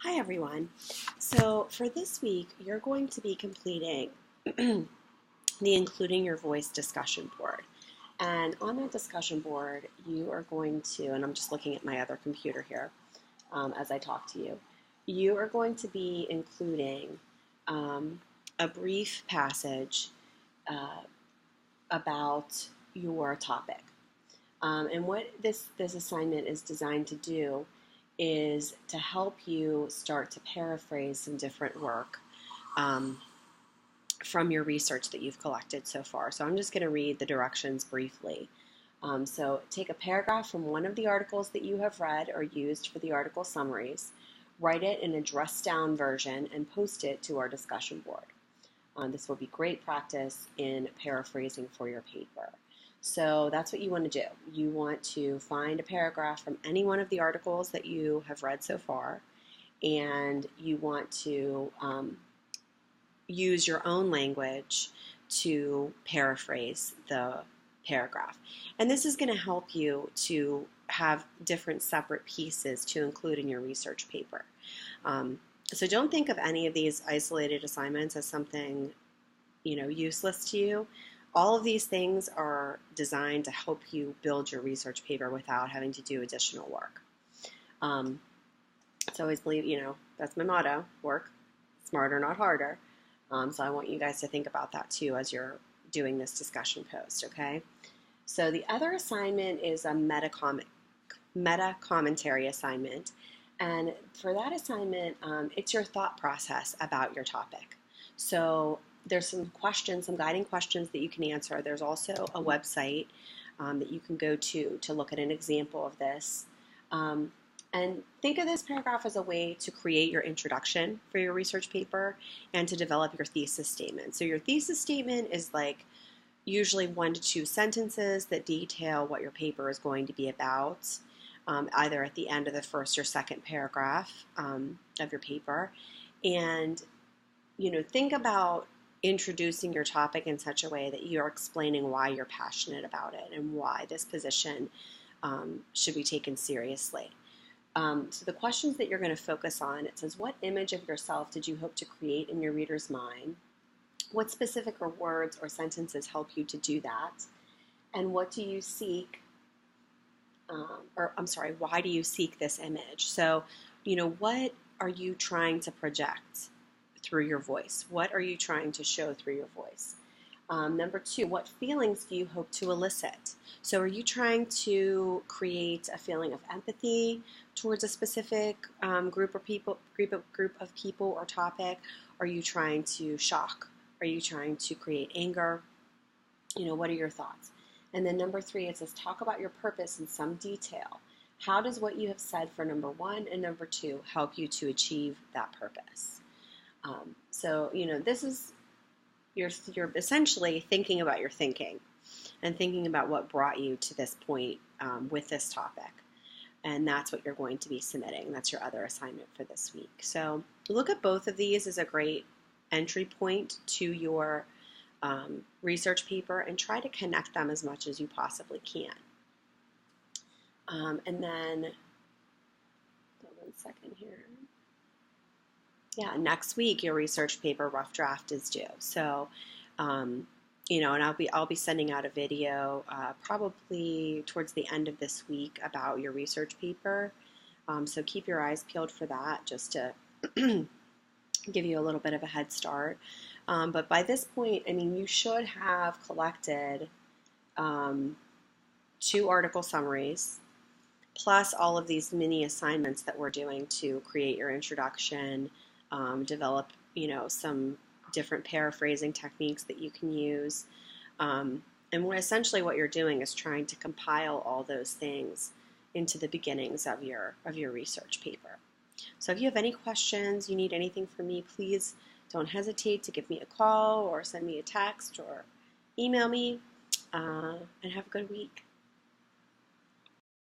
Hi everyone. So for this week, you're going to be completing the Including Your Voice discussion board. And on that discussion board, you are going to, and I'm just looking at my other computer here as I talk to you, you are going to be including a brief passage uh, about your topic. And what this assignment is designed to do is to help you start to paraphrase some different work um, from your research that you've collected so far. So I'm just going to read the directions briefly. So take a paragraph from one of the articles that you have read or used for the article summaries, write it in a dressed down version, and post it to our discussion board. This will be great practice in paraphrasing for your paper. So that's what you want to do. You want to find a paragraph from any one of the articles that you have read so far, and you want to use your own language to paraphrase the paragraph. And this is going to help you to have different separate pieces to include in your research paper. So don't think of any of these isolated assignments as something, useless to you. All of these things are designed to help you build your research paper without having to do additional work. So I always believe, that's my motto, work smarter, not harder. So I want you guys to think about that too as you're doing this discussion post, okay? So the other assignment is a meta commentary assignment. And for that assignment, it's your thought process about your topic. So there's some guiding questions that you can answer. There's also a website that you can go to look at an example of this. And think of this paragraph as a way to create your introduction for your research paper and to develop your thesis statement. So your thesis statement is like usually 1 to 2 sentences that detail what your paper is going to be about, either at the end of the first or second paragraph of your paper. And, think about introducing your topic in such a way that you're explaining why you're passionate about it and why this position should be taken seriously. So the questions that you're going to focus on, it says, what image of yourself did you hope to create in your reader's mind? What specific words or sentences help you to do that? And what do you seek, why do you seek this image? So, what are you trying to project through your voice? What are you trying to show through your voice? Number 2, what feelings do you hope to elicit? So are you trying to create a feeling of empathy towards a specific group of people or topic? Are you trying to shock? Are you trying to create anger? What are your thoughts? And then number 3, it says talk about your purpose in some detail. How does what you have said for number 1 and number 2 help you to achieve that purpose? This is you're essentially thinking about your thinking and thinking about what brought you to this point with this topic. And that's what you're going to be submitting. That's your other assignment for this week. So look at both of these as a great entry point to your research paper and try to connect them as much as you possibly can. And then, hold on 1 second here. Yeah, next week your research paper rough draft is due. So, and I'll be sending out a video probably towards the end of this week about your research paper. So keep your eyes peeled for that, just to give you a little bit of a head start. But by this point, you should have collected 2 article summaries, plus all of these mini assignments that we're doing to create your introduction, develop, some different paraphrasing techniques that you can use. And essentially what you're doing is trying to compile all those things into the beginnings of your research paper. So if you have any questions, you need anything from me, please don't hesitate to give me a call or send me a text or email me, and have a good week.